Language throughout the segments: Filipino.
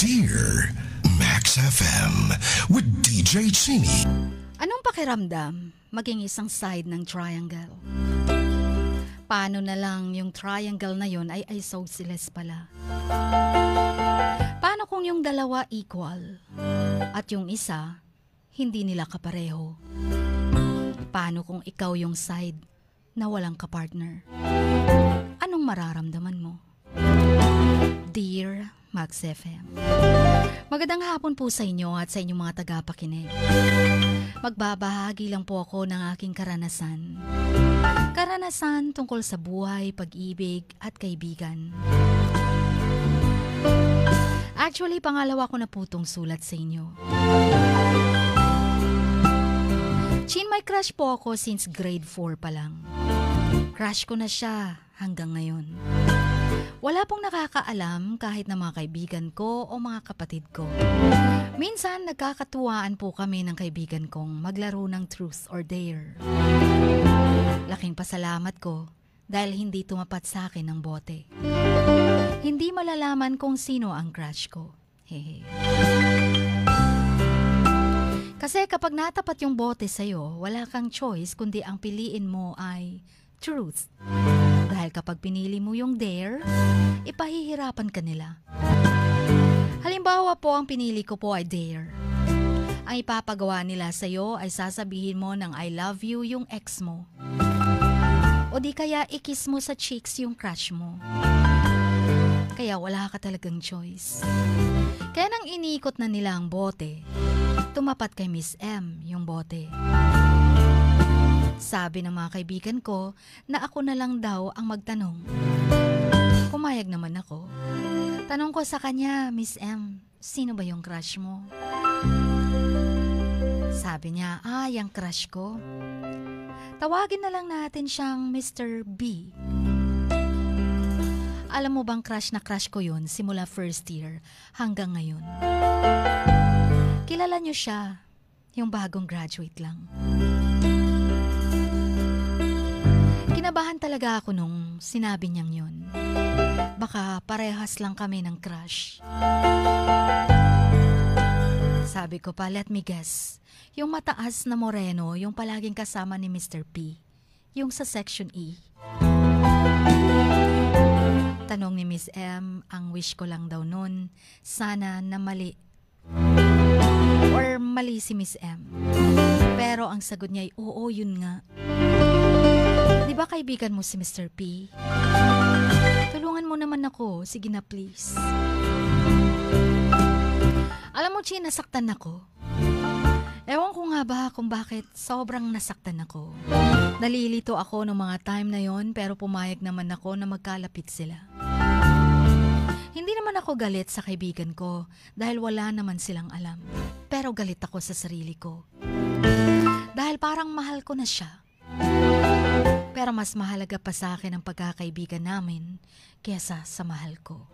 Dear Max FM with DJ Chinny. Anong pakiramdam maging isang side ng triangle? Paano na lang yung triangle na yon ay isosceles pala? Paano kung yung dalawa equal at yung isa hindi nila kapareho? Paano kung ikaw yung side na walang kapartner? Anong mararamdaman mo? Dear Max FM, magandang hapon po sa inyo at sa inyong mga tagapakinig. Magbabahagi lang po ako ng aking karanasan. Karanasan tungkol sa buhay, pag-ibig at kaibigan. Actually, pangalawa ko na po itong sulat sa inyo. Chin, may crush po ako since grade 4 pa lang. Crush ko na siya hanggang ngayon. Wala pong nakakaalam kahit na mga kaibigan ko o mga kapatid ko. Minsan nagkakatuwaan po kami ng kaibigan kong maglaro ng truth or dare. Laking pasalamat ko dahil hindi tumapat sa akin ng bote. Hindi malalaman kung sino ang crush ko. Hehe. Kasi kapag natapat yung bote sa'yo, wala kang choice kundi ang piliin mo ay truth. Dahil kapag pinili mo yung dare, ipahihirapan ka nila. Halimbawa po, ang pinili ko po ay dare. Ang ipapagawa nila sa'yo ay sasabihin mo ng I love you yung ex mo. O di kaya ikis mo sa cheeks yung crush mo. Kaya wala ka talagang choice. Kaya nang iniikot na nila ang bote, tumapat kay Miss M yung bote. Sabi ng mga kaibigan ko na ako na lang daw ang magtanong. Pumayag naman ako. Tanong ko sa kanya, Miss M, sino ba yung crush mo? Sabi niya, yung crush ko. Tawagin na lang natin siyang Mr. B. Alam mo bang crush na crush ko yun simula first year hanggang ngayon? Kilala niyo siya, yung bagong graduate lang. Kinabahan talaga ako nung sinabi niyang yun. Baka parehas lang kami ng crush. Sabi ko pa, let me guess. Yung mataas na moreno, yung palaging kasama ni Mr. P. Yung sa section E. Tanong ni Miss M, ang wish ko lang daw nun, sana na mali. Or mali si Miss M. Pero ang sagot niya ay, oo, yun nga. Di ba kaibigan mo si Mr. P? Tulungan mo naman ako. Sige na, please. Alam mo, Chi, nasaktan ako. Ewan ko nga ba kung bakit sobrang nasaktan ako. Nalilito ako ng mga time na yon pero pumayag naman ako na magkalapit sila. Hindi naman ako galit sa kaibigan ko dahil wala naman silang alam. Pero galit ako sa sarili ko. Dahil parang mahal ko na siya. Pero mas mahalaga pa sa akin ang pagkakaibigan namin kesa sa mahal ko.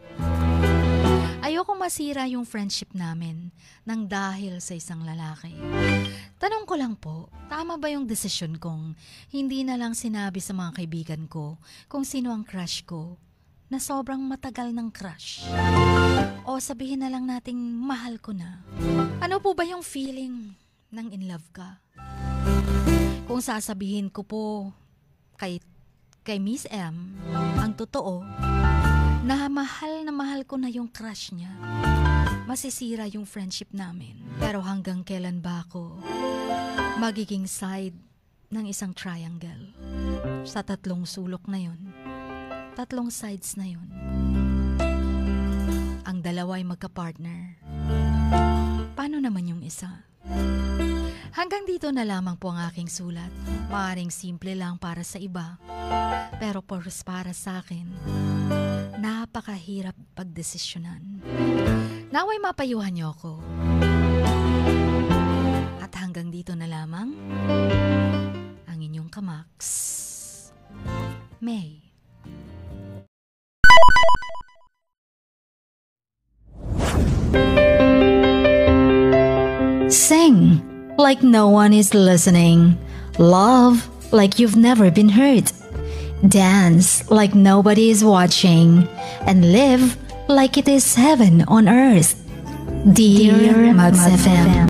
Ayokong masira yung friendship namin nang dahil sa isang lalaki. Tanong ko lang po, tama ba yung desisyon kong hindi na lang sinabi sa mga kaibigan ko kung sino ang crush ko na sobrang matagal ng crush? O sabihin na lang nating mahal ko na? Ano po ba yung feeling ng in love ka? Kung sasabihin ko po kay Miss M, ang totoo, na mahal ko na yung crush niya. Masisira yung friendship namin. Pero hanggang kailan ba ako magiging side ng isang triangle? Sa tatlong sulok na yun, tatlong sides na yun. Ang dalawa ay magka-partner. Paano naman yung isa? Hanggang dito na lamang po ang aking sulat. Maaring simple lang para sa iba, pero para sa akin, napakahirap pagdesisyonan. Naway mapayuhan niyo ako. At hanggang dito na lamang, ang inyong kamaks, May. Sing like no one is listening. Love like you've never been hurt. Dance like nobody is watching. And live like it is heaven on earth. Dear Max FM.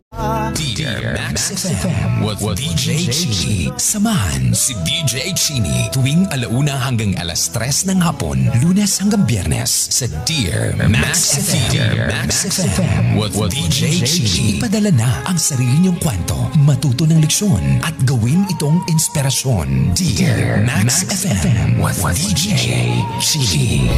Dear Max FM with DJ Chini. Samahan si DJ Chini tuwing 1:00 hanggang 3:00 ng hapon, Lunes hanggang Biyernes sa Dear Max FM. Dear Max FM with DJ Chini. Ipadala na ang sarili niyong kwento, matuto ng leksyon at gawin itong inspirasyon. Dear Max FM with DJ Chini.